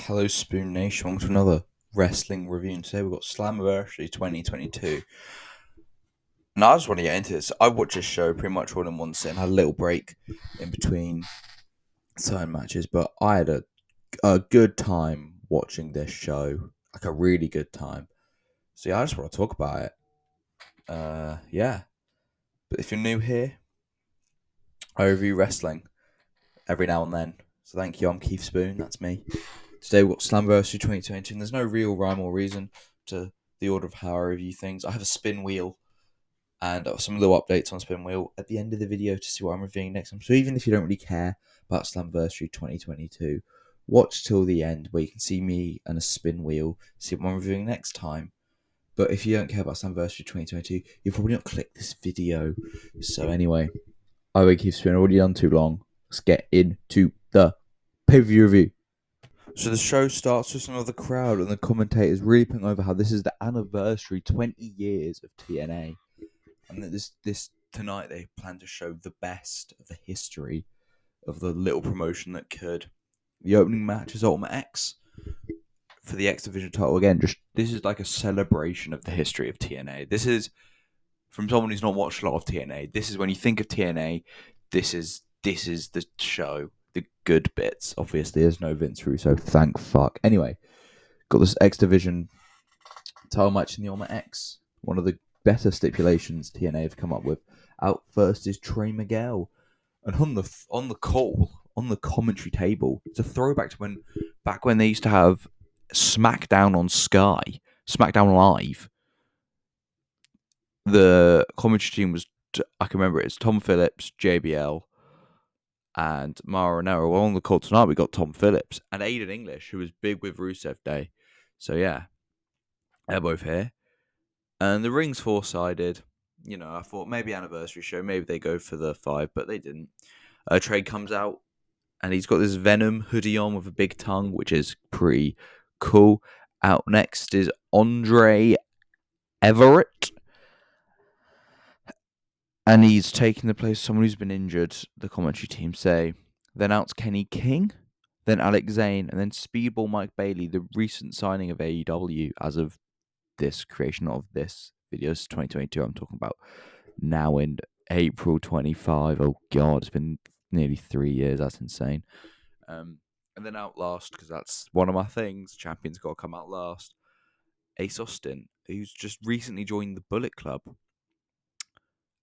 Hello, Spoon Nation. Welcome to another wrestling review. And today we've got Slammiversary 2022. And I just want to get into this. I watched this show pretty much all in one sitting. Had a little break in between certain matches, but I had a good time watching this show. Like a really good time. So yeah, I just want to talk about it. Yeah. But if you're new here, I review wrestling every now and then. So thank you. I'm Keith Spoon. That's me. Today we've got Slammiversary 2022, and there's no real rhyme or reason to the order of how I review things. I have a spin wheel and some little updates on spin wheel at the end of the video to see what I'm reviewing next time. So even if you don't really care about Slammiversary 2022, watch till the end where you can see me and a spin wheel, see what I'm reviewing next time. But if you don't care about Slammiversary 2022, you'll probably not click this video. So anyway, I will keep spinning. Already done too long. Let's get into the pay-per-view review. So the show starts with some of the crowd and the commentators really putting over how this is the anniversary, 20 years of TNA, and that this tonight they plan to show the best of the history of the little promotion that could. The opening match is Ultimate X for the X Division title. Again, just this is like a celebration of the history of TNA. This is from someone who's not watched a lot of TNA. This is when you think of TNA. This is the show. The good bits. Obviously, there's no Vince Russo. Thank fuck. Anyway, got this X Division title match in the Ultimate X. One of the better stipulations TNA have come up with. Out first is Trey Miguel, and on the commentary table, it's a throwback to back when they used to have SmackDown on Sky, SmackDown Live. The commentary team was, I can remember it's Tom Phillips, JBL, and Mara Ranero. Well, on the call tonight, we got Tom Phillips and Aiden English, who was big with Rusev Day. So yeah, they're both here. And the ring's four-sided. You know, I thought maybe anniversary show, maybe they go for the 5, but they didn't. Trey comes out, and he's got this Venom hoodie on with a big tongue, which is pretty cool. Out next is Andre Everett, and he's taking the place of someone who's been injured, the commentary team say. Then out's Kenny King, then Alex Zane, and then Speedball Mike Bailey, the recent signing of AEW as of this creation of this video. This is 2022 I'm talking about now in April 25. Oh god, it's been nearly 3 years. That's insane. And then out last, because that's one of my things, champions got to come out last, Ace Austin, who's just recently joined the Bullet Club.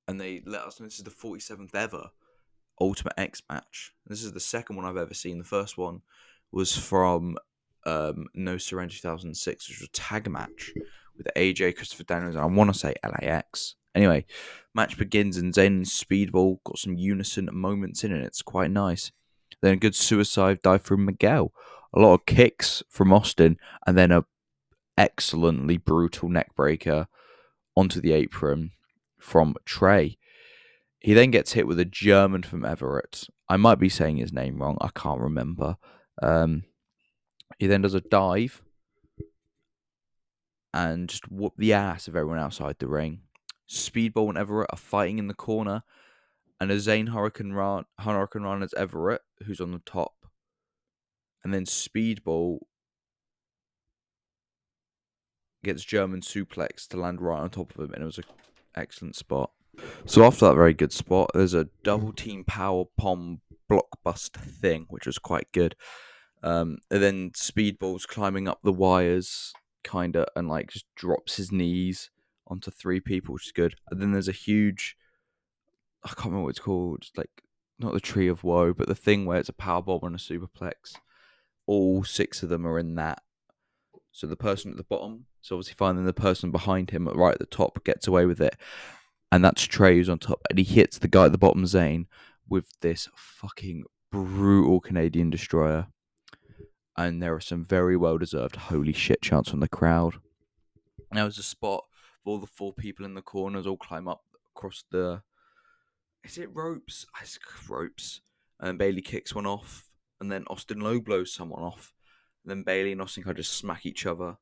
And they let us know this is the 47th ever Ultimate X match. This is the second one I've ever seen. The first one was from No Surrender 2006, which was a tag match with AJ, Christopher Daniels, and I want to say LAX. Anyway, match begins and Zayn and Speedball got some unison moments in it. It's quite nice. Then a good suicide dive from Miguel. A lot of kicks from Austin, and then a excellently brutal neckbreaker onto the apron from Trey. He then gets hit with a German from Everett. I might be saying his name wrong. I can't remember. He then does a dive and just whoop the ass of everyone outside the ring. Speedball and Everett are fighting in the corner, and a Zayn Hurricane Run as Everett, who's on the top. And then Speedball gets German suplex to land right on top of him, and it was an excellent spot. So after that very good spot, there's a double team power bomb blockbuster thing, which was quite good. And then Speedball's climbing up the wires, kinda, and like just drops his knees onto 3 people, which is good. And then there's a huge, I can't remember what it's called, like not the Tree of Woe, but the thing where it's a power bomb and a superplex. All 6 of them are in that. So the person at the bottom, so obviously finding the person behind him right at the top gets away with it. And that's Trey who's on top. And he hits the guy at the bottom, Zayn, with this fucking brutal Canadian destroyer. And there are some very well-deserved holy shit chants from the crowd. Now there's a spot of all the 4 people in the corners all climb up across the... Is it ropes? It's ropes. And Bailey kicks one off. And then Austin low blows someone off. And then Bailey and Austin kind of just smack each other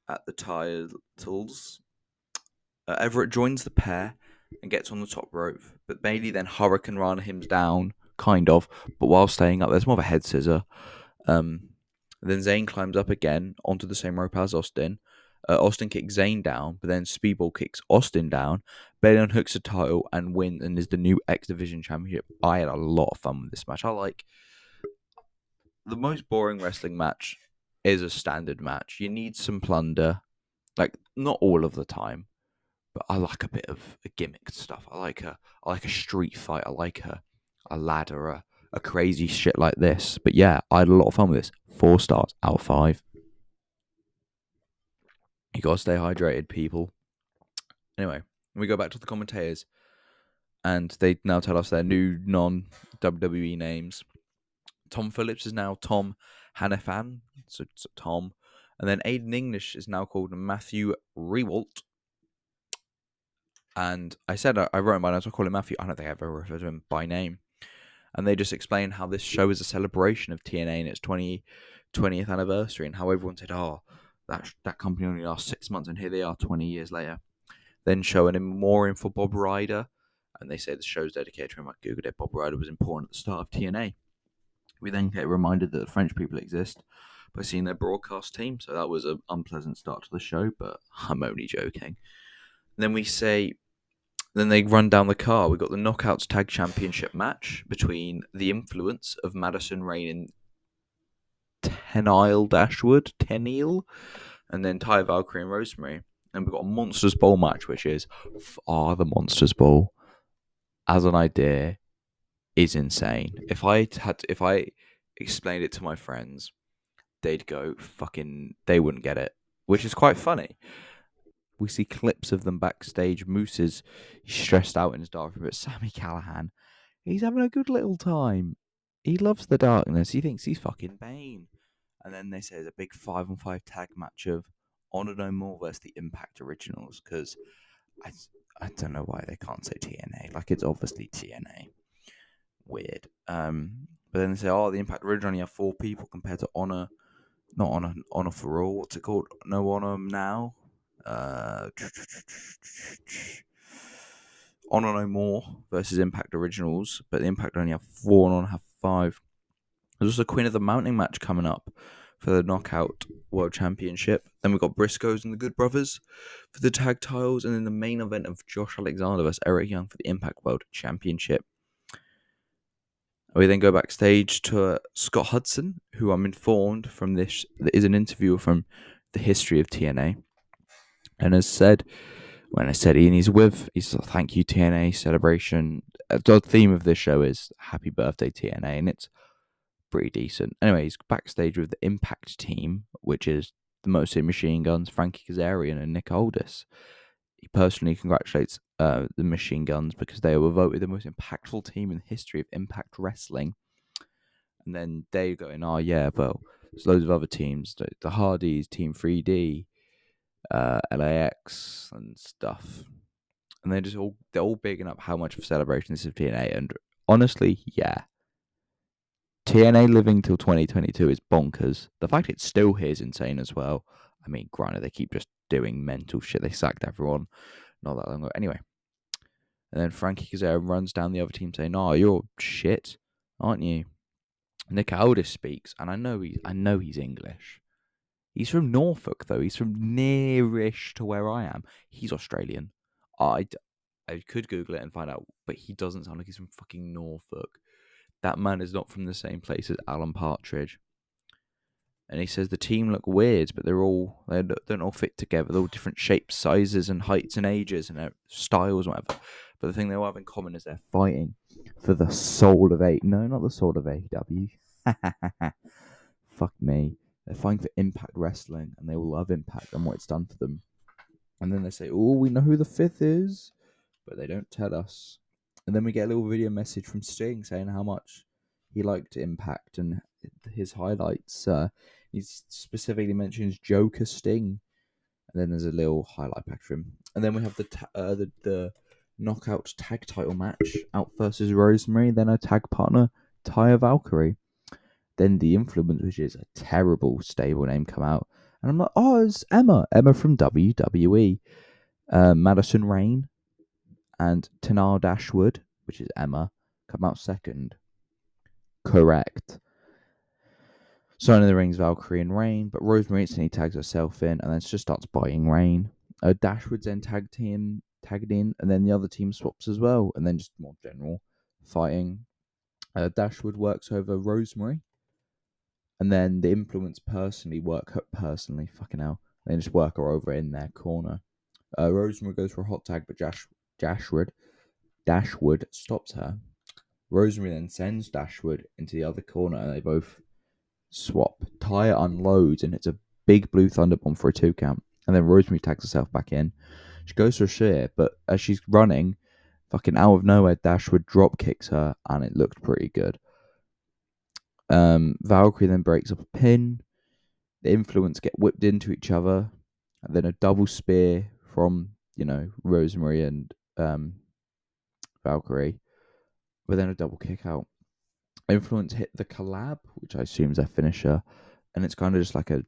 at the titles. Everett joins the pair and gets on the top rope. But Bailey then Hurricane Rana him down, kind of, but while staying up. There's more of a head scissor. And then Zayn climbs up again onto the same rope as Austin. Austin kicks Zayn down, but then Speedball kicks Austin down. Bailey unhooks the title and wins and is the new X Division championship. I had a lot of fun with this match. I like the most boring wrestling match is a standard match. You need some plunder, like not all of the time, but I like a bit of a gimmick stuff. I like a street fight. I like a ladder, a crazy shit like this. But yeah, I had a lot of fun with this. 4 stars out of 5. You gotta stay hydrated, people. Anyway, we go back to the commentators, and they now tell us their new non WWE names. Tom Phillips is now Tom Hannafan, so Tom, and then Aiden English is now called Matthew Rewalt. And I said I wrote in my notes, I call him Matthew. I don't think I ever referred to him by name. And they just explain how this show is a celebration of TNA and its 20th anniversary, and how everyone said, "Oh, that company only lasts 6 months," and here they are 20 years later. Then showing him more info for Bob Ryder, and they say the show's dedicated to him. I googled it. Bob Ryder was important at the start of TNA. We then get reminded that the French people exist by seeing their broadcast team, so that was an unpleasant start to the show, but I'm only joking. Then we say, then they run down the car. We got the Knockouts Tag Championship match between the Influence of Madison Rain and Tenille, and then Ty Valkyrie and Rosemary. And we've got a Monsters Bowl match, which is the Monsters Bowl as an idea is insane. If I explained it to my friends, they'd go they wouldn't get it, which is quite funny. We see clips of them backstage. Moose is stressed out in his dark room, but Sammy Callahan, he's having a good little time. He loves the darkness. He thinks he's fucking Bane. And then they say there's a big 5-on-5 tag match of Honor No More versus the Impact Originals, because I don't know why they can't say TNA. Like, it's obviously TNA. Weird. But then they say, the Impact Original only have 4 people compared to Honor, not Honor for All. What's it called? No Honor Now. Honor No More versus Impact Originals, but the Impact only have 4 and Honor have 5. There's also a Queen of the Mountain match coming up for the Knockout World Championship. Then we've got Briscoes and the Good Brothers for the tag titles, and then the main event of Josh Alexander versus Eric Young for the Impact World Championship. We then go backstage to Scott Hudson, who I'm informed from this is an interviewer from the history of TNA, and has said, when I said he's thank you TNA celebration. The theme of this show is Happy Birthday TNA, and it's pretty decent. Anyway, he's backstage with the Impact team, which is the Motor Machine Guns, Frankie Kazarian, and Nick Aldis. He personally congratulates the Machine Guns because they were voted the most impactful team in the history of Impact Wrestling. And then they go in, well, there's loads of other teams, the Hardys, Team 3D, LAX, and stuff. And they're all bigging up how much of a celebration this is of TNA. And honestly, yeah, TNA living till 2022 is bonkers. The fact it's still here is insane as well. I mean, granted, they keep just doing mental shit. They sacked everyone not that long ago. Anyway. And then Frankie Kazarian runs down the other team saying, you're shit, aren't you? Nick Aldis speaks, and I know he's English. He's from Norfolk, though. He's from nearish to where I am. He's Australian. I could Google it and find out, but he doesn't sound like he's from fucking Norfolk. That man is not from the same place as Alan Partridge. And he says the team look weird, but they don't all fit together. They're all different shapes, sizes, and heights and ages and styles, and whatever. But the thing they all have in common is they're fighting for the soul of No, not the soul of AEW. Fuck me. They're fighting for Impact Wrestling, and they all love Impact and what it's done for them. And then they say, we know who the 5th is, but they don't tell us. And then we get a little video message from Sting saying how much he liked Impact and his highlights. He specifically mentions Joker Sting. And then there's a little highlight pack for him. And then we have the knockout tag title match, Out versus Rosemary, then a tag partner, Taya Valkyrie. Then the Influence, which is a terrible stable name, come out. And I'm like, it's Emma from WWE. Madison Rain and Tanar Dashwood, which is Emma, come out second. Correct. So in the rings, Valkyrie and Rain, but Rosemary instantly tags herself in and then just starts biting Rain. Dashwood's then tagged in, and then the other team swaps as well, and then just more general fighting. Dashwood works over Rosemary, and then the influence fucking hell, they just work her over in their corner. Rosemary goes for a hot tag, but Dashwood stops her. Rosemary then sends Dashwood into the other corner, and they both swap. Tyre unloads, and it's a big blue thunder bomb for a 2 count. And then Rosemary tags herself back in. She goes for a shear, but as she's running, fucking out of nowhere, Dashwood drop kicks her, and it looked pretty good. Valkyrie then breaks up a pin. The influence get whipped into each other, and then a double spear from Rosemary and Valkyrie, but then a double kick out. Influence hit the collab, which I assume is their finisher, and it's kind of just like a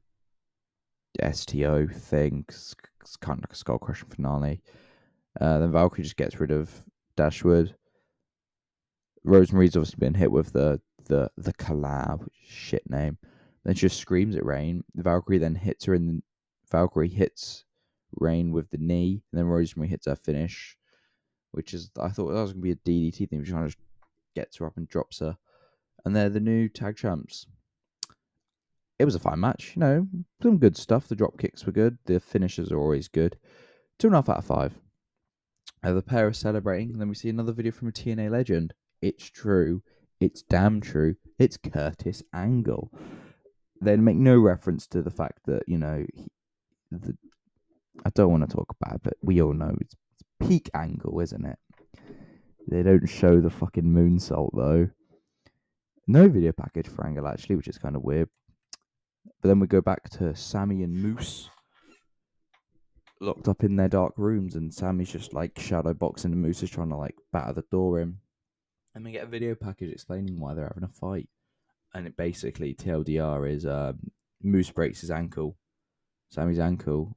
STO thing. It's kind of like a skull crushing finale. Then Valkyrie just gets rid of Dashwood. Rosemary's obviously been hit with the collab, shit name. Then she just screams at Rain. Valkyrie then hits her in the Valkyrie hits Rain with the knee, and then Rosemary hits her finish, which is I thought that was gonna be a DDT thing, but she kind of just gets her up and drops her. And they're the new tag champs. It was a fine match, some good stuff. The drop kicks were good. The finishes are always good. 2.5 out of 5. The pair are celebrating, and then we see another video from a TNA legend. It's true. It's damn true. It's Curtis Angle. They make no reference to the fact that, I don't want to talk about it, but we all know it's peak Angle, isn't it? They don't show the fucking moonsault, though. No video package for Angle, actually, which is kind of weird. But then we go back to Sammy and Moose locked up in their dark rooms, and Sammy's just like shadow boxing, and Moose is trying to like batter the door in. And we get a video package explaining why they're having a fight. And it basically, TLDR, is Moose breaks his ankle, Sammy's ankle,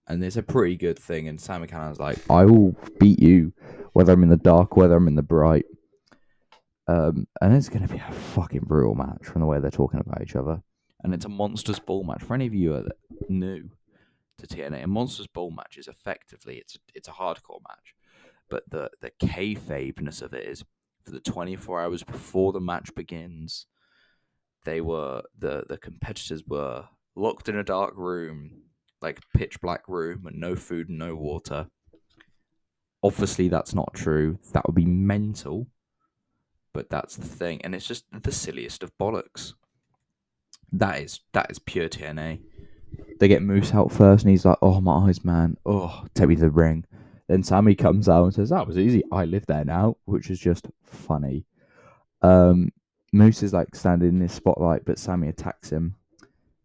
and it's a pretty good thing. And Sammy Cannon's like, I will beat you, whether I'm in the dark, whether I'm in the bright. And it's going to be a fucking brutal match from the way they're talking about each other. And it's a Monsters Ball match. For any of you that are new to TNA, a Monsters Ball match is effectively, it's a hardcore match. But the kayfabeness of it is, for the 24 hours before the match begins, they were the competitors were locked in a dark room, like pitch black room, and no food and no water. Obviously, that's not true. That would be mental. But that's the thing, and it's just the silliest of bollocks. That is pure TNA. They get Moose out first, and he's like, "Oh my eyes, man! Oh, take me to the ring." Then Sammy comes out and says, "That was easy. I live there now," which is just funny. Moose is like standing in his spotlight, but Sammy attacks him.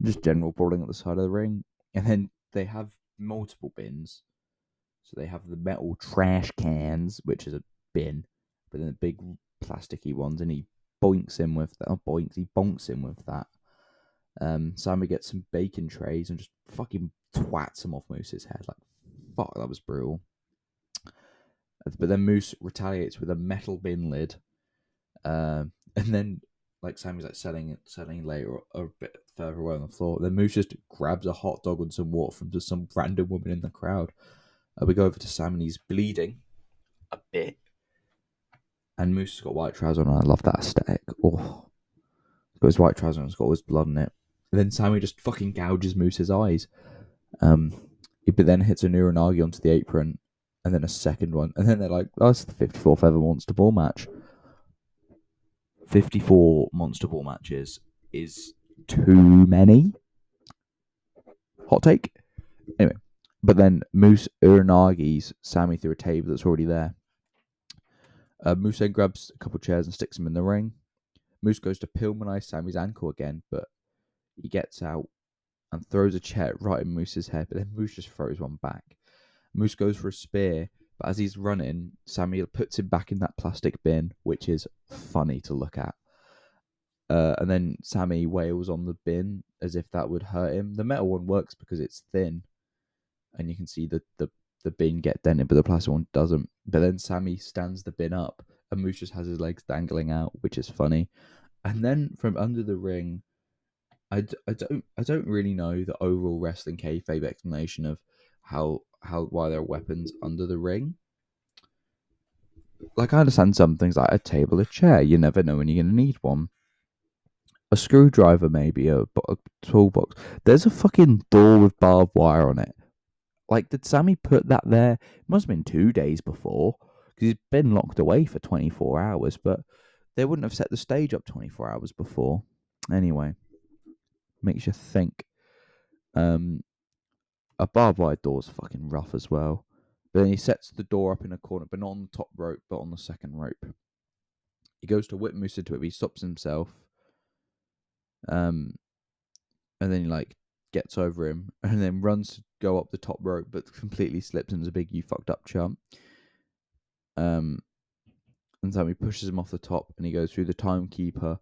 Just general brawling at the side of the ring, and then they have multiple bins. So they have the metal trash cans, which is a bin, but then the big plasticky ones, and he boinks him with that. He bonks him with that. Sammy gets some bacon trays and just fucking twats him off Moose's head. Like, fuck, that was brutal. But then Moose retaliates with a metal bin lid. And then, like, Sammy's like selling later a bit further away on the floor. Then Moose just grabs a hot dog and some water from just some random woman in the crowd. We go over to Sam, and he's bleeding a bit. And Moose has got white trousers on, and I love that aesthetic. Oh, he's got his white trousers on, it's got all his blood in it. And then Sammy just fucking gouges Moose's eyes. But then hits a Nuranagi onto the apron, and then a second one. And then they're like, oh, it's the 54th ever Monster Ball match. 54 Monster Ball matches is too many. Hot take. Anyway, but then Moose Uranagi's Sammy through a table that's already there. Moose then grabs a couple chairs and sticks them in the ring. Moose goes to Pillmanize Sammy's ankle again, but he gets out and throws a chair right in Moose's head, but then Moose just throws one back. Moose goes for a spear, but as he's running, Sammy puts him back in that plastic bin, which is funny to look at. And then Sammy wails on the bin as if that would hurt him. The metal one works because it's thin, and you can see the bin get dented, but the plastic one doesn't. But then Sammy stands the bin up, and Moose just has his legs dangling out, which is funny. And then from under the ring, I don't really know the overall wrestling kayfabe explanation of why there are weapons under the ring. Like I understand some things like a table, a chair. You never know when you're gonna need one. A screwdriver, maybe a toolbox. There's a fucking door with barbed wire on it. Like, did Sammy put that there? It must have been 2 days before because he's been locked away for 24 hours. But they wouldn't have set the stage up 24 hours before. Anyway, makes you think. Um, a barbed wire door's fucking rough as well. But then he sets the door up in a corner, but not on the top rope, but on the second rope. He goes to whip Moose into it, but he stops himself. Um, and then he like gets over him and then runs to go up the top rope, but completely slips and is a big "you fucked up chump." And Sammy pushes him off the top, and he goes through the timekeeper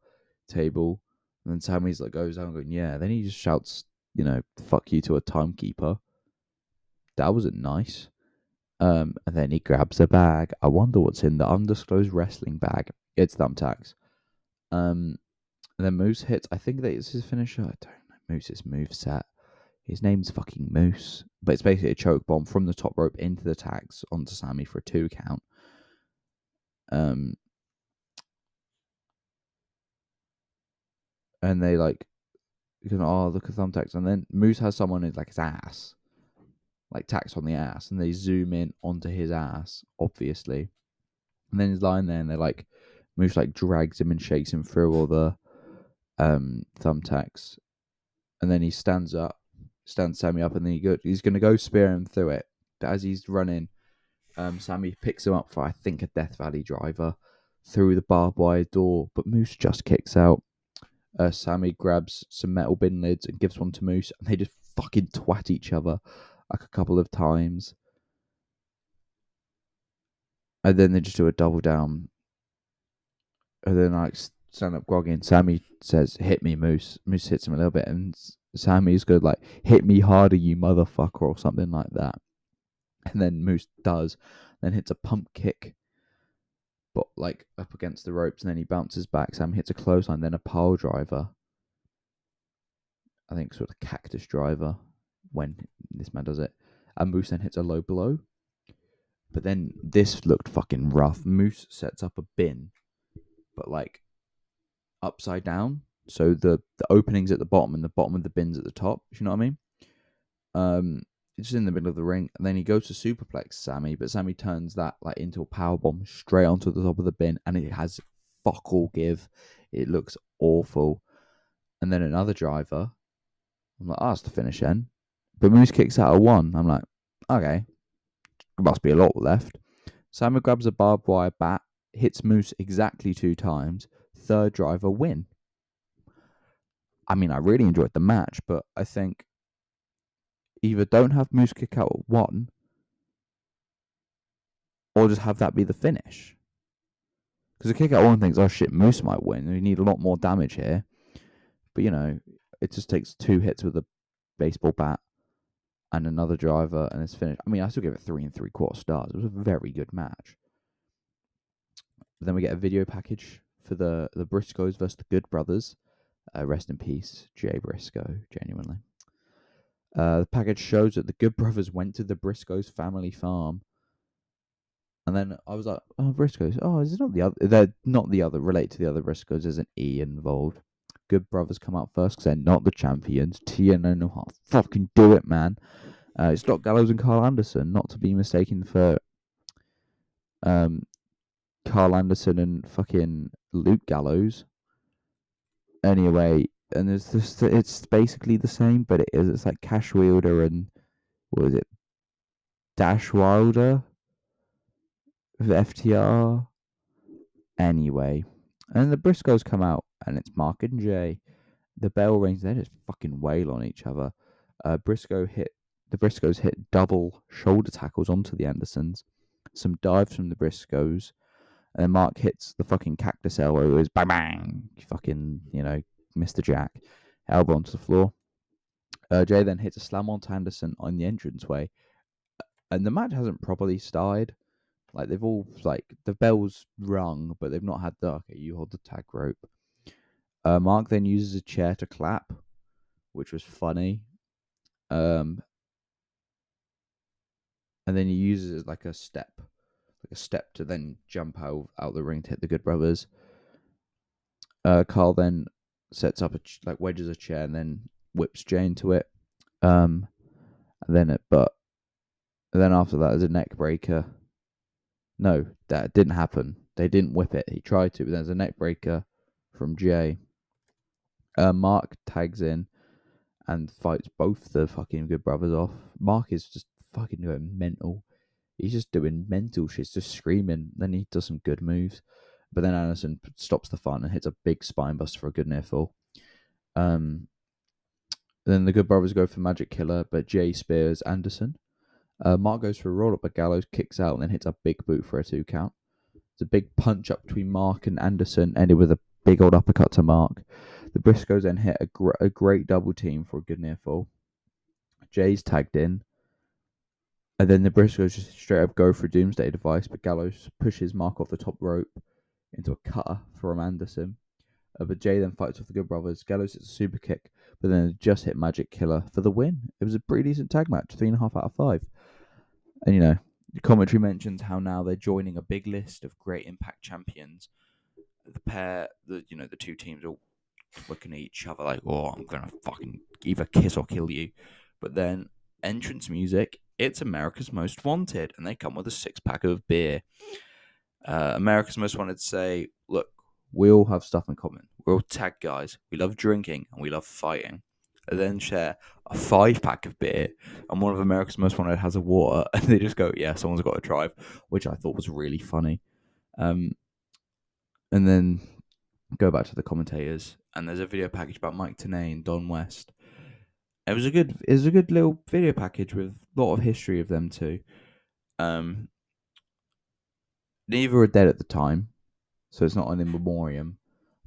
table, and then Sammy's like goes down, going yeah. Then he just shouts, "Fuck you" to a timekeeper. That wasn't nice. And then he grabs a bag. I wonder what's in the undisclosed wrestling bag. It's thumbtacks. And then Moose hits. I think that it's his finisher. I don't know Moose's move set. His name's fucking Moose, but it's basically a choke bomb from the top rope into the tags onto Sammy for a 2 count. And they like, look at thumbtacks, and then Moose has someone in like his ass, like tacks on the ass, and they zoom in onto his ass, obviously. And then he's lying there, and they're like, Moose like drags him and shakes him through all the thumbtacks, and then he stands Sammy up, and then he's gonna go spear him through it. But as he's running, Sammy picks him up for I think a Death Valley driver through the barbed wire door, but Moose just kicks out. Sammy grabs some metal bin lids and gives one to Moose, and they just fucking twat each other like a couple of times. And then they just do a double down. And then like stand up groggy, and Sammy says, "Hit me, Moose." Moose hits him a little bit, and Sammy's good like, "Hit me harder, you motherfucker," or something like that. And then Moose does, then hits a pump kick, but like up against the ropes, and then he bounces back. Sam hits a clothesline, then a pile driver. I think sort of cactus driver when this man does it. And Moose then hits a low blow. But then this looked fucking rough. Moose sets up a bin, but like upside down. So the opening's at the bottom and the bottom of the bin's at the top. If you know what I mean? It's just in the middle of the ring, and then he goes to superplex Sammy, but Sammy turns that like into a power bomb straight onto the top of the bin, and it has fuck all give. It looks awful. And then another driver. I'm like, that's the finish then. But Moose kicks out a 1. I'm like, okay, there must be a lot left. Sammy grabs a barbed wire bat, hits Moose exactly 2 times. Third driver win. I mean, I really enjoyed the match, but I think either don't have Moose kick out at 1, or just have that be the finish. Because the kick out 1 thinks, oh shit, Moose might win. We need a lot more damage here. But it just takes 2 hits with a baseball bat and another driver, and it's finished. I mean, I still give it 3 3/4 stars. It was a very good match. But then we get a video package for the Briscoes versus the Good Brothers. Rest in peace, Jay Briscoe, genuinely. The package shows that the Good Brothers went to the Briscoes family farm. And then I was like, oh, Briscoes. Oh, is it not the other? They're not the other, related to the other Briscoes. There's an E involved. Good Brothers come out first because they're not the champions. TNA know how to fucking do it, man. It's Doc Gallows and Carl Anderson, not to be mistaken for Carl Anderson and fucking Luke Gallows. Anyway, and it's basically the same, but it's like Cash Wilder and what is it? Dash Wilder with FTR. Anyway, and the Briscoes come out, and it's Mark and Jay. The bell rings, they just fucking wail on each other. The Briscoes hit double shoulder tackles onto the Andersons. Some dives from the Briscoes. And then Mark hits the fucking cactus elbow. It was bang bang. Fucking, Mr. Jack. Elbow onto the floor. Jay then hits a slam onto Anderson on the entranceway. And the match hasn't properly started. Like, they've all, like, the bell's rung, but they've not had the, okay, you hold the tag rope. Mark then uses a chair to clap. which was funny. And then he uses it as like a step to then jump out the ring to hit the Good Brothers. Carl then sets up wedges a chair and then whips Jay into it. And then after that, there's a neck breaker. No, that didn't happen. They didn't whip it. He tried to, but there's a neck breaker from Jay. Mark tags in and fights both the fucking Good Brothers off. Mark is just fucking going mental. He's just doing mental shit, just screaming. Then he does some good moves. But then Anderson stops the fun and hits a big spine buster for a good near fall. Then the Good Brothers go for Magic Killer, but Jay spears Anderson. Mark goes for a roll up, but Gallows kicks out and then hits a big boot for a 2 count. It's a big punch up between Mark and Anderson, ended with a big old uppercut to Mark. The Briscoes then hit a great double team for a good near fall. Jay's tagged in. And then the Briscoes just straight up go for a Doomsday device, but Gallows pushes Mark off the top rope into a cutter from Anderson. But Jay then fights with the Good Brothers. Gallows hits a super kick, but then just hit Magic Killer for the win. It was a pretty decent tag match, 3.5 out of 5. And the commentary mentions how now they're joining a big list of great Impact champions. The two teams are looking at each other like, oh, I'm gonna fucking either kiss or kill you. But then entrance music, it's America's Most Wanted, and they come with a 6-pack of beer. America's Most Wanted say, look, we all have stuff in common. We're all tag guys. We love drinking and we love fighting. And then share a 5-pack of beer, and one of America's Most Wanted has a water, and they just go, yeah, someone's got to drive, which I thought was really funny. And then go back to the commentators, and there's a video package about Mike Tenay and Don West. It was a good little video package with a lot of history of them two. Neither are dead at the time, so it's not an in memoriam.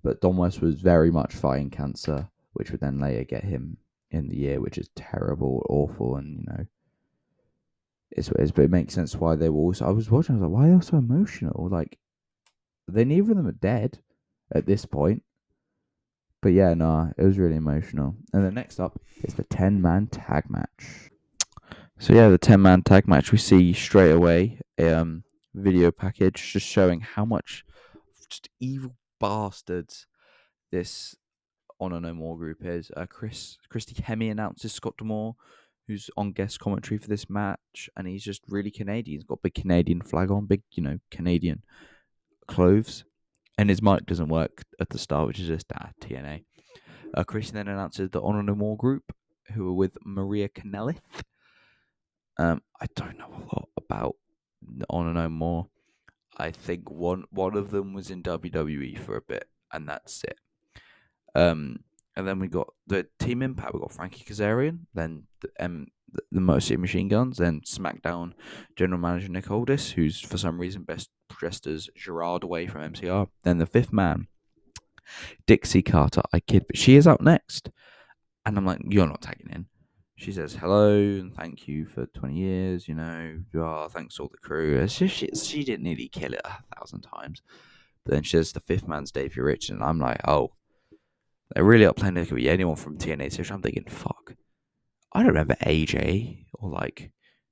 But Don West was very much fighting cancer, which would then later get him in the year, which is terrible, awful, and but it makes sense why they were also. I was watching, I was like, why are they so emotional? Like, neither of them are dead at this point. But yeah, it was really emotional. And then next up is the 10-man tag match. So yeah, the 10-man tag match, we see straight away a video package just showing how much just evil bastards this Honor No More group is. Christy Hemme announces Scott D'Amore, who's on guest commentary for this match, and he's just really Canadian. He's got a big Canadian flag on, big, Canadian clothes. And his mic doesn't work at the start, which is just TNA. Christian then announces the Honor No More group, who are with Maria Kanellis. I don't know a lot about Honor No More. I think one of them was in WWE for a bit, and that's it. And then we got the Team Impact. We got Frankie Kazarian, then the Motor City Machine Guns, then SmackDown General Manager Nick Aldis, who's for some reason best dressed as Gerard Way from MCR. Then the 5th man, Dixie Carter. I kid, but she is up next. And I'm like, you're not tagging in. She says hello and thank you for 20 years, thanks to all the crew. She didn't nearly kill it 1,000 times. But then she says the 5th man's Davey Rich, and I'm like, oh, they're really up playing. It could be anyone from TNA. So I'm thinking, fuck. I don't remember AJ or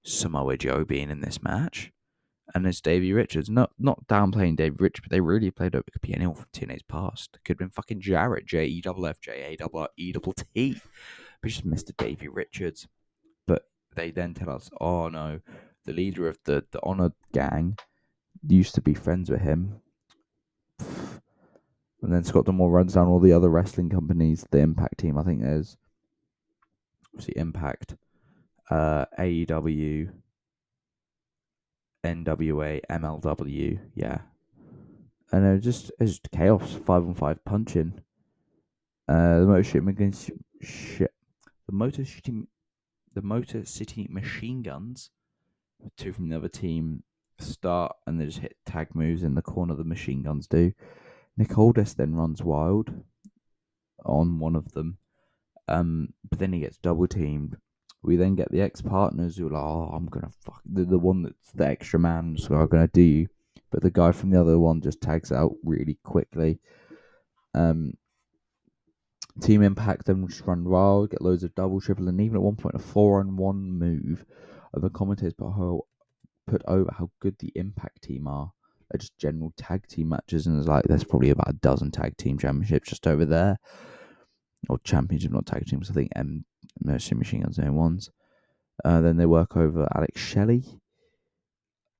Samoa Joe being in this match. And it's Davey Richards. Not downplaying Davey Richards, but they really played up. It could be anyone from TNA's past. It could have been fucking Jarrett, JEFFJAEET. But just Mr. Davey Richards. But they then tell us, oh no, the leader of the Honor gang used to be friends with him. And then Scott D'Amore runs down all the other wrestling companies, the Impact team. I think there's obviously Impact, AEW, NWA, MLW, yeah. And it's just chaos, 5-on-5 punching. The Motor City Machine Guns, 2 from the other team, start and they just hit tag moves in the corner. The Machine Guns do. Nick Aldis then runs wild on one of them, but then he gets double teamed. We then get the ex-partners who are like, oh, I'm gonna fuck the one that's the extra man, so I'm gonna do you. But the guy from the other one just tags out really quickly. Team Impact then just run wild, get loads of double, triple, and even at one point a 4-on-1 move. And the commentators put over how good the Impact team are at just general tag team matches, and there's probably about a dozen tag team championships just over there, or championship, not tag teams. I think Mercy Machine Guns own ones. Then they work over Alex Shelley.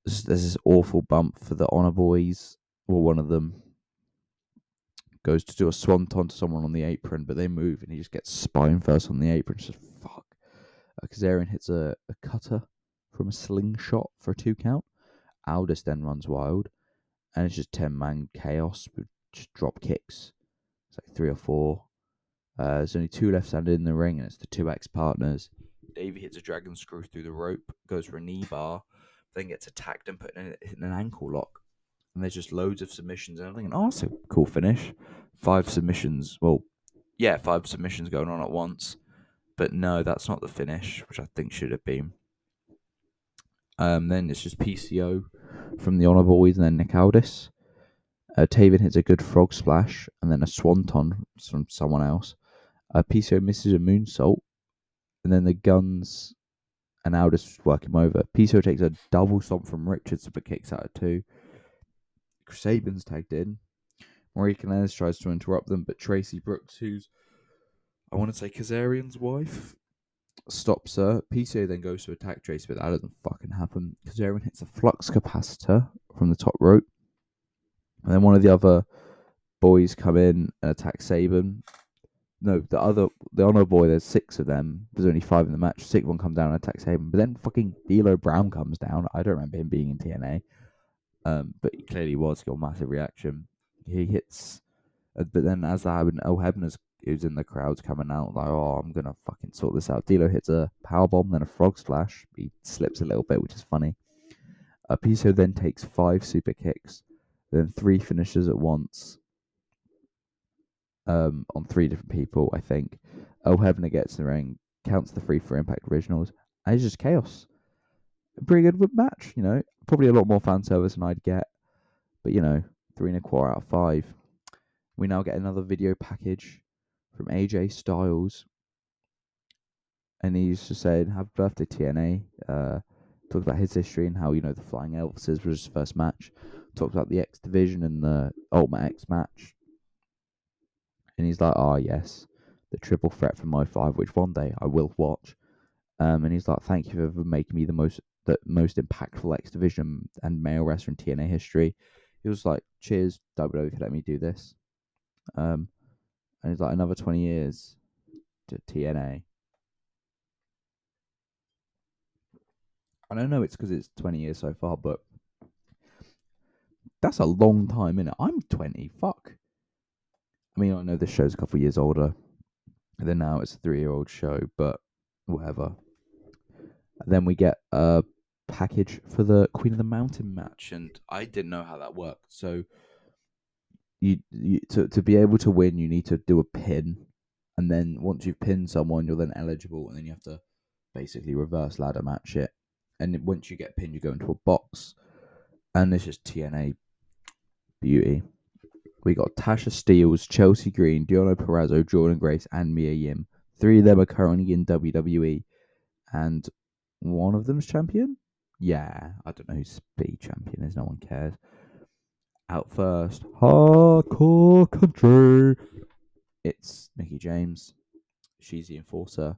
There's this awful bump for the Honor Boys. Well, one of them goes to do a swanton to someone on the apron, but they move and he just gets spine first on the apron. It's just fuck. Kazarian hits a cutter from a slingshot for a 2 count. Aldis then runs wild, and it's just 10-man chaos with just drop kicks. It's like 3 or 4. There's only 2 left standing in the ring, and it's the 2 ex-partners. Davey hits a dragon screw through the rope, goes for a knee bar, then gets attacked and put in an ankle lock. And there's just loads of submissions, and I'm thinking, oh, that's a cool finish. 5 submissions. Well, yeah, 5 submissions going on at once. But no, that's not the finish, which I think should have been. Then it's just PCO from the Honor Boys and then Nick Aldis. Taven hits a good frog splash and then a swanton from someone else. PCO misses a moonsault, and then the Guns and Aldis work him over. PCO takes a double stomp from Richards but kicks out at 2. Sabin's tagged in. Marie Canales tries to interrupt them, but Tracy Brooks, who's, I want to say, Kazarian's wife, stops her. PCO then goes to attack Tracy, but that doesn't fucking happen. Kazarian hits a flux capacitor from the top rope. And then one of the other boys come in and attack Sabin. No, the Honor Boy, there's 6 of them. There's only 5 in the match. 6th one comes down and attacks Sabin. But then fucking D'Lo Brown comes down. I don't remember him being in TNA. But he clearly was. He got a massive reaction. He hits. But then as that happened, El Hebner's who's in the crowd's coming out like, oh, I'm gonna fucking sort this out. D'Lo hits a power bomb, then a frog splash. He slips a little bit, which is funny. Piso then takes 5 super kicks, then 3 finishes at once. On 3 different people, I think. El Hebner gets in the ring, counts the 3 for Impact Originals, and it's just chaos. A pretty good match, you know. Probably a lot more fan service than I'd get, but 3.25 out of 5. We now get another video package from AJ Styles, and he's just saying, "Happy birthday, TNA." Talked about his history and how the Flying Elvises was his first match. Talked about the X Division and the Ultimate X match, and he's like, "Ah, yes, the triple threat from '05, which one day I will watch." And he's like, "Thank you for making me the most impactful X Division and male wrestler in TNA history." He was like, "Cheers, WWE, for letting me do this." And he's like, "Another 20 years to TNA." I don't know it's because it's 20 years so far, but that's a long time, innit? I'm 20. Fuck. I mean, I know this show's a couple of years older than now. It's a 3-year-old show, but whatever. And then we get a package for the Queen of the Mountain match, and I didn't know how that worked. So, to be able to win, you need to do a pin, and then once you've pinned someone, you're then eligible, and then you have to basically reverse ladder match it. And once you get pinned, you go into a box, and it's just TNA beauty. We got Tasha Steelz, Chelsea Green, Deonna Purrazzo, Jordan Grace, and Mia Yim. 3 of them are currently in WWE, and one of them's champion? Yeah, I don't know who's B champion is, no one cares. Out first, Hardcore Country. It's Mickey James. She's the enforcer.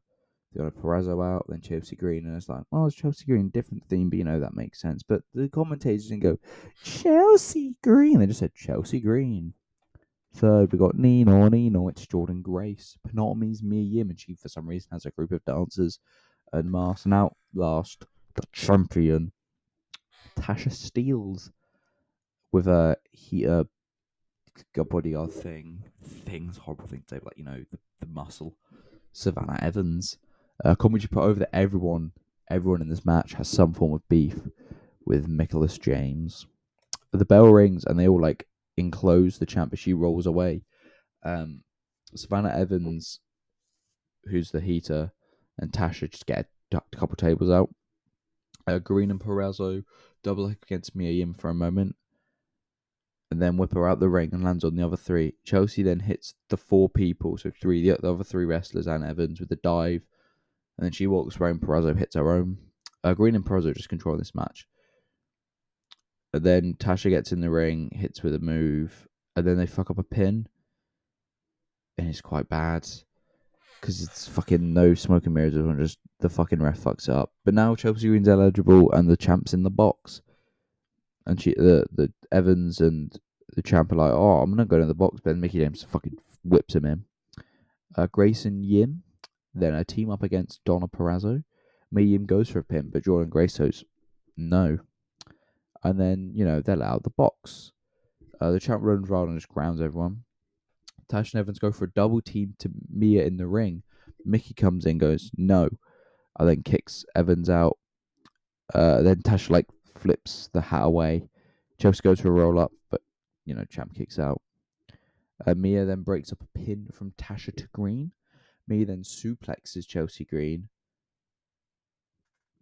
Deonna Purrazzo out, then Chelsea Green, and it's like, oh, it's Chelsea Green, different theme, but that makes sense. But the commentators didn't go, Chelsea Green. They just said Chelsea Green. Third, we got Nino. It's Jordan Grace. Penultimate's Mia Yim, and she, for some reason, has a group of dancers and masks. And out last, the champion, Tasha Steelz, with a bodyguard thing's horrible thing to say, but the muscle. Savannah Evans. Comment you put over that everyone in this match has some form of beef with Nicholas James. The bell rings and they all enclose the champ, but she rolls away. Savannah Evans, who's the heater, and Tasha just get a couple tables out. Green and Purrazzo double against Mia Yim for a moment. and then whip her out the ring and lands on the other three. Chelsea then hits the four people, so the other three wrestlers and Evans with the dive, and then she walks around. Perazzo hits her own. Green and Perazzo just control this match. And then Tasha gets in the ring, hits with a move, and then they fuck up a pin, and it's quite bad because it's fucking no smoke and mirrors, and just the fucking ref fucks it up. But now Chelsea Green's eligible, and the champ's in the box, and the Evans and the champ are like, oh, I'm gonna go to the box, but then Mickey James fucking whips him in. Grace and Yim then a team up against Donna Perazzo. Mia Yim goes for a pin, but Jordan Grace goes no, and then they're let out the box. The champ runs wild and just grounds everyone. Tash and Evans go for a double team to Mia in the ring. Mickey comes in, goes no, and then kicks Evans out. Then Tash flips the hat away. Chelsea goes for a roll up, but champ kicks out. Mia then breaks up a pin from Tasha to Green. Mia then suplexes Chelsea Green,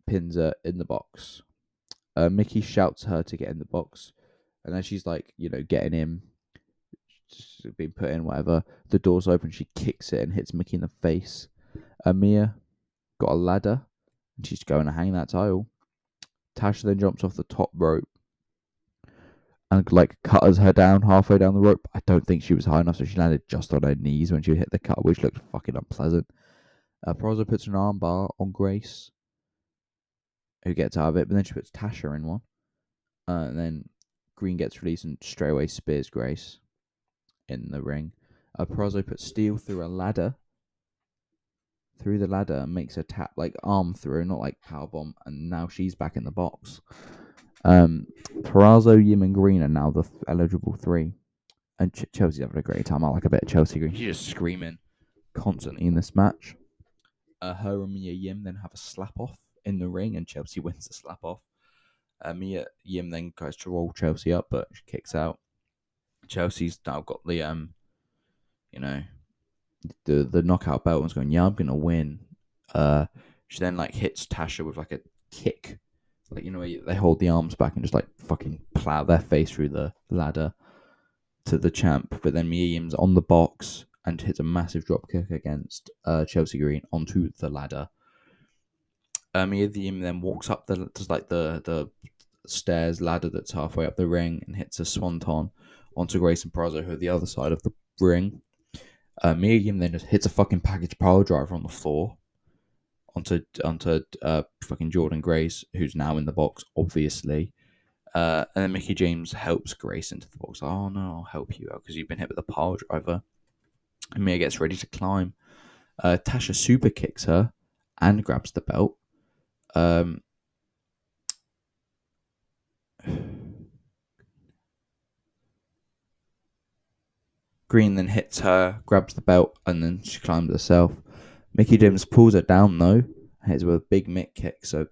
pins her in the box. Mickey shouts her to get in the box, and as she's getting in, just being put in, whatever, the door's open. She kicks it and hits Mickey in the face. Mia got a ladder, and she's going to hang that title. Tasha then jumps off the top rope and cutters her down halfway down the rope. I don't think she was high enough, so she landed just on her knees when she hit the cut, which looked fucking unpleasant. Perazzo puts an armbar on Grace, who gets out of it, but then she puts Tasha in one. And then Green gets released and straight away spears Grace in the ring. Perazzo puts Steel through the ladder, and makes her tap arm through, not powerbomb, and now she's back in the box. Perazzo, Yim, and Green are now the eligible three. And Chelsea's having a great time. I like a bit of Chelsea Green. She's just screaming constantly in this match. Her and Mia Yim then have a slap off in the ring, and Chelsea wins the slap off. Mia Yim then goes to roll Chelsea up, but she kicks out. Chelsea's now got the the knockout belt and going, yeah, I'm gonna win. She then hits Tasha with a kick, they hold the arms back and just fucking plow their face through the ladder to the champ. But then Mia Yim's on the box and hits a massive drop kick against Chelsea Green onto the ladder. Mia Yim then walks up the stairs ladder that's halfway up the ring and hits a swanton onto Grace and Perazzo, who are the other side of the ring. Mia Yim then just hits a fucking package power driver on the floor onto fucking Jordan Grace, who's now in the box, obviously. And then Mickey James helps Grace into the box. Oh no, I'll help you out because you've been hit with a power driver. And Mia gets ready to climb. Tasha super kicks her and grabs the belt. Green then hits her, grabs the belt, and then she climbs herself. Mickey James pulls her down though, hits with a big Mick kick, so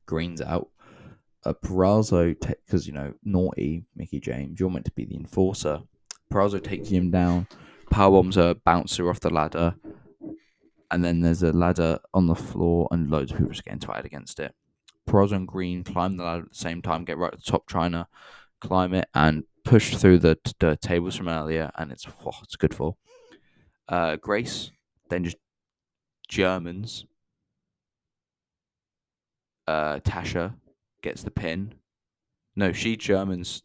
Green's out. Perazzo, because naughty Mickey James, you're meant to be the enforcer. Perazzo takes him down, powerbombs her, bounces her off the ladder, and then there's a ladder on the floor, and loads of people just getting twatted against it. Perazzo and Green climb the ladder at the same time, get right to the top, trying to climb it, and push through the tables from earlier, and it's good for. Grace then just Germans. Tasha gets the pin. No, she Germans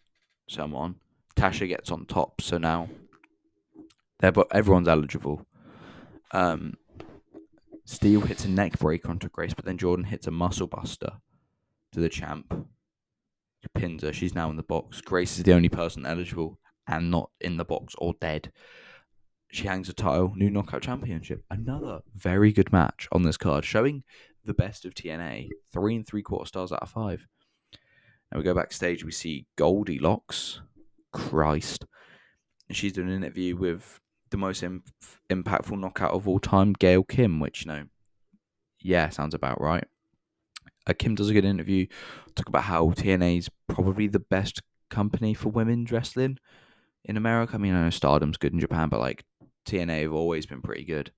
someone. Tasha gets on top, so now everyone's eligible. Steel hits a neck breaker onto Grace, but then Jordan hits a muscle buster to the champ. He pins her. She's now in the box. Grace is the only person eligible and not in the box or dead. She hangs a title, new knockout championship. Another very good match on this card, showing the best of TNA. 3 3/4 stars out of 5. Now we go backstage. We see Goldilocks. Christ. She's doing an interview with the most impactful knockout of all time, Gail Kim, which, yeah, sounds about right. Kim does a good interview, talk about how TNA is probably the best company for women's wrestling in America. I mean, I know Stardom's good in Japan, but TNA have always been pretty good.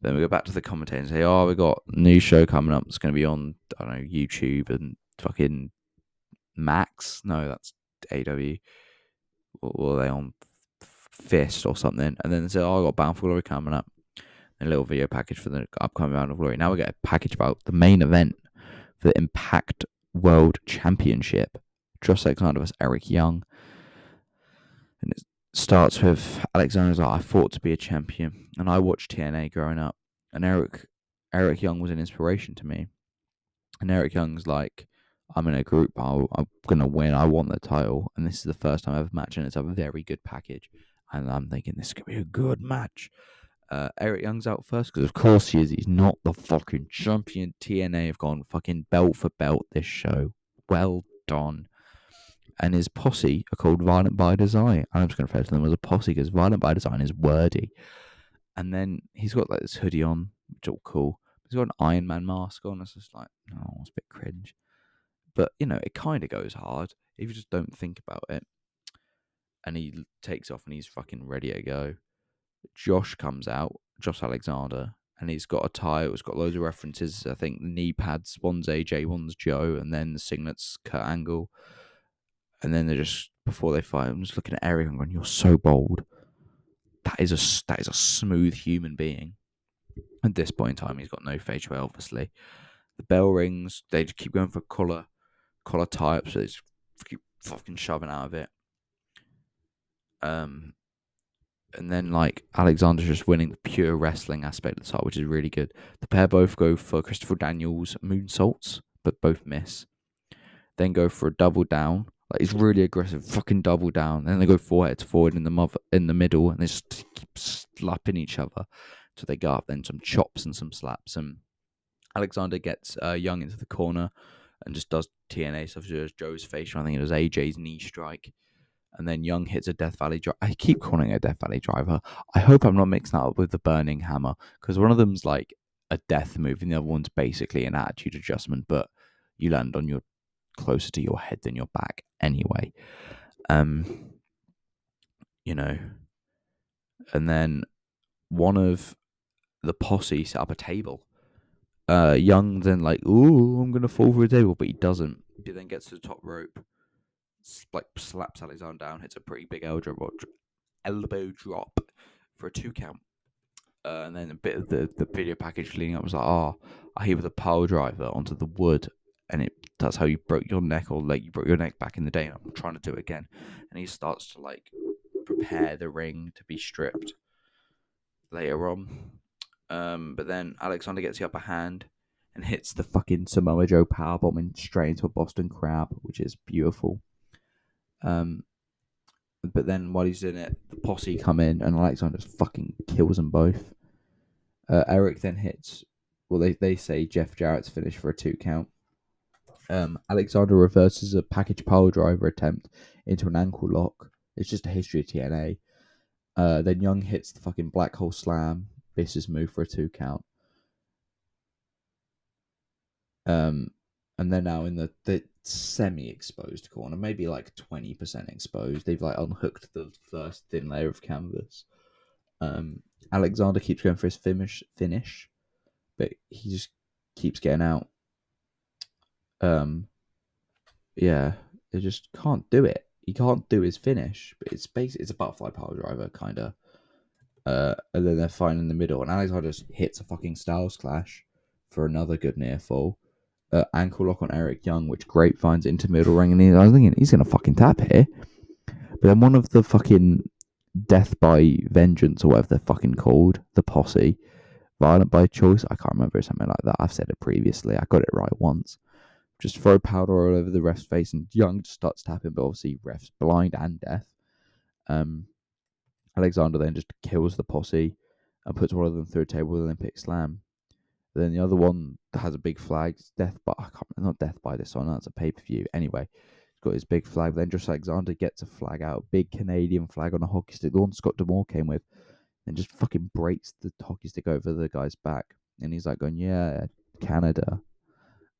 Then we go back to the commentator and say, oh, we got a new show coming up. It's going to be on, I don't know, YouTube and fucking Max. No, that's AW. or are they on Fist or something? And then they say, "Oh, I got Bound for Glory coming up." A little video package for the upcoming Bound for Glory. Now we get a package about the main event for the Impact World Championship. Josh Alexander vs Eric Young, and it starts with Alexander's like, "I fought to be a champion, and I watched TNA growing up, and Eric Young was an inspiration to me." And Eric Young's like, "I'm in a group. I'm gonna win. I want the title, and this is the first time I've ever matched, and it's a very good package." And I'm thinking this could be a good match. Eric Young's out first because of course he is. He's not the fucking champion. TNA have gone fucking belt for belt this show. Well done. And his posse are called Violent by Design. I'm just going to refer to them as a posse because Violent by Design is wordy. And then he's got like this hoodie on, which is all cool. He's got an Iron Man mask on. It's just like, oh, it's a bit cringe. But, you know, it kind of goes hard if you just don't think about it. And he takes off and he's fucking ready to go. Josh comes out, Josh Alexander, and he's got a tie. It's got loads of references. I think the knee pads, one's AJ, one's Joe, and then the singlets, Kurt Angle. And then they're just, before they fight, I'm just looking at Eric and going, "You're so bold. That is a smooth human being." At this point in time, he's got no facial hair, obviously. The bell rings. They just keep going for collar tie-ups. So they just keep fucking shoving out of it. And then like Alexander's just winning the pure wrestling aspect of the title, which is really good. The pair both go for Christopher Daniels moonsaults, but both miss. Then go for a double down. Like it's really aggressive, fucking double down. Then they go forehead to forward in the middle, and they just keep slapping each other. So they go up, then some chops and some slaps, and Alexander gets Young into the corner and just does TNA stuff. So does Joe's face, I think it does AJ's knee strike. And then Young hits a Death Valley drive. I keep calling it a Death Valley driver. I hope I'm not mixing that up with the Burning Hammer because one of them's like a death move and the other one's basically an attitude adjustment, but you land on your closer to your head than your back anyway. You know, and then one of the posse set up a table. Young then like, "Ooh, I'm gonna fall for a table," but he doesn't. He then gets to the top rope, like slaps Alexander down, hits a pretty big elbow drop for a 2 count. And then a bit of the video package leading up was like, "Oh, I hit with a pile driver onto the wood, and that's how you broke your neck, or like you broke your neck back in the day. I'm trying to do it again." And he starts to like prepare the ring to be stripped later on. But then Alexander gets the upper hand and hits the fucking Samoa Joe powerbombing straight into a Boston Crab, which is beautiful. But then while he's in it, the posse come in and Alexander just fucking kills them both. Eric then hits, well, they say Jeff Jarrett's finish for a 2 count. Alexander reverses a package pile driver attempt into an ankle lock. It's just a history of TNA. Then Young hits the fucking black hole slam, vicious move for a 2 count. And they're now in the semi-exposed corner, maybe like 20% exposed. They've like unhooked the first thin layer of canvas. Alexander keeps going for his finish, but he just keeps getting out. Yeah, they just can't do it. He can't do his finish, but it's a butterfly power driver kind of. And then they're fighting in the middle, and Alexander just hits a fucking Styles Clash for another good near fall. Ankle lock on Eric Young, which grapevines into middle ring, and I was thinking he's gonna fucking tap here. But then one of the fucking Death by Vengeance or whatever they're fucking called, the posse, Violent by Choice, I can't remember, something like that. I've said it previously. I got it right once. Just throw powder all over the ref's face, and Young just starts tapping, but obviously ref's blind and deaf. Alexander then just kills the posse and puts one of them through a table with Olympic slam. Then the other one has a big flag, death by, I can't, not death by this one, that's a pay per view. Anyway, he's got his big flag. Then just Alexander gets a flag out, big Canadian flag on a hockey stick, the one Scott D'Amore came with, and just fucking breaks the hockey stick over the guy's back. And he's like going, "Yeah, Canada."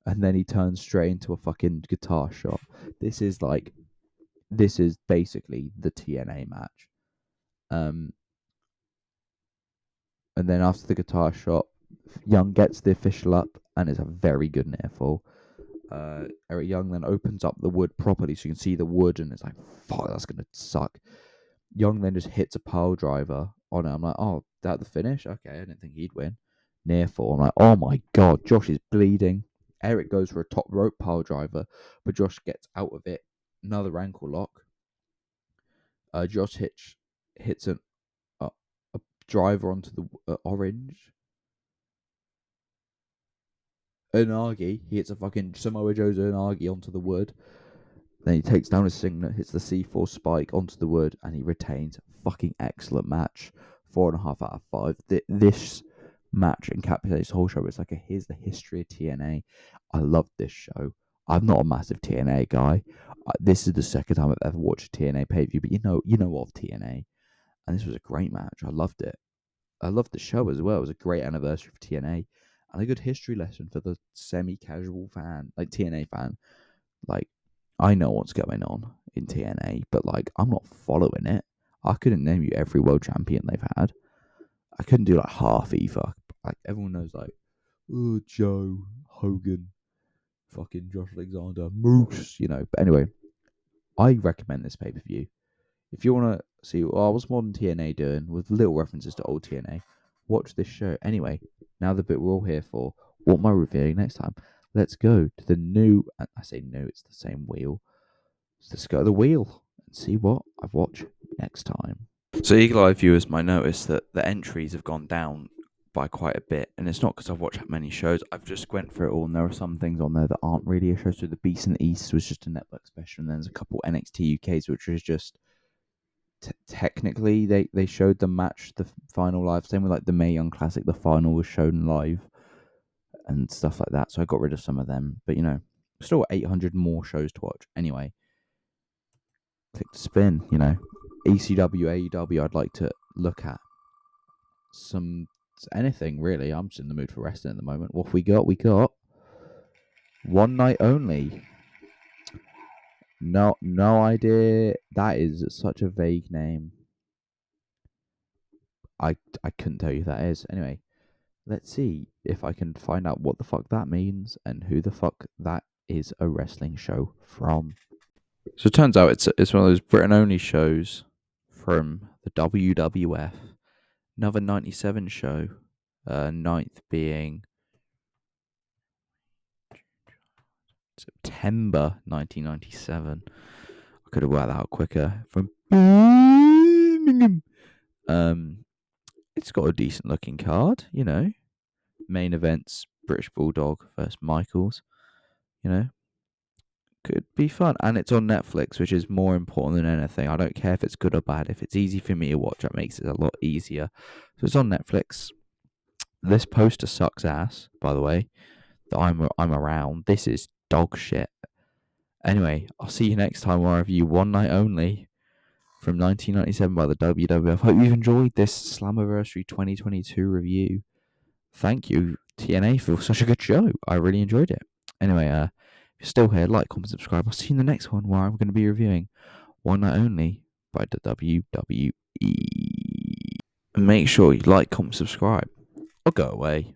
And then he turns straight into a fucking guitar shot. This is basically the TNA match. And then after the guitar shot, Young gets the official up, and it's a very good near fall. Eric Young then opens up the wood properly so you can see the wood, and it's like, fuck, that's gonna suck. Young then just hits a pile driver on it. I'm like, oh, that the finish? Okay, I didn't think he'd win. Near fall. I'm like, oh my god, Josh is bleeding. Eric goes for a top rope pile driver, but Josh gets out of it. Another ankle lock. Josh hits a driver onto the orange. Unagi. He hits a fucking Samoa Joe's Unagi onto the wood. Then he takes down his signet, hits the C4 spike onto the wood, and he retains. Fucking excellent match. 4.5 out of 5. This match encapsulates the whole show. It's like here's the history of TNA. I love this show. I'm not a massive TNA guy. This is the second time I've ever watched a TNA pay per view, but you know of TNA, and this was a great match. I loved it. I loved the show as well. It was a great anniversary for TNA and a good history lesson for the semi-casual fan, like TNA fan. Like, I know what's going on in TNA, but like, I'm not following it. I couldn't name you every world champion they've had. I couldn't do like half either. Like, everyone knows, like, oh, Joe, Hogan, fucking Josh Alexander, Moose, you know. But anyway, I recommend this pay per view. If you want to see what's modern TNA doing with little references to old TNA, watch this show. Anyway, now the bit we're all here for. What am I reviewing next time? Let's go to the new. I say new, it's the same wheel. Let's go to the wheel and see what I've watched next time. So, Eagle Eye viewers might notice that the entries have gone down by quite a bit, and it's not because I've watched that many shows. I've just went through it all, and there are some things on there that aren't really a show. So, the Beast in the East was just a Network special, and then there's a couple NXT UKs, which was just technically they showed the match, the final live. Same with like the Mae Young Classic, the final was shown live and stuff like that. So I got rid of some of them, but still 800 more shows to watch. Anyway, click to spin. ECW, AEW. I'd like to look at some anything really. I'm just in the mood for wrestling at the moment. What have we got? We got One Night Only. No idea. That is such a vague name. I couldn't tell you who that is. Anyway, let's see if I can find out what the fuck that means and who the fuck that is a wrestling show from. So it turns out it's one of those Britain only shows from the WWF. Another 97 show, ninth being September 1997. I could have worked that out quicker. From Birmingham. It's got a decent looking card, Main events: British Bulldog versus Michaels. Could be fun, and it's on Netflix, which is more important than anything. I don't care if it's good or bad. If it's easy for me to watch, that makes it a lot easier. So it's on Netflix. This poster sucks ass, by the way. That I'm around. This is dog shit. Anyway, I'll see you next time where I review One Night Only from 1997 by the WWF. Hope you've enjoyed this Slammiversary 2022 review. Thank you, TNA, for such a good show. I really enjoyed it. Anyway, if you're still here, like, comment, subscribe. I'll see you in the next one where I'm going to be reviewing One Night Only by the WWE. And make sure you like, comment, subscribe, or go away.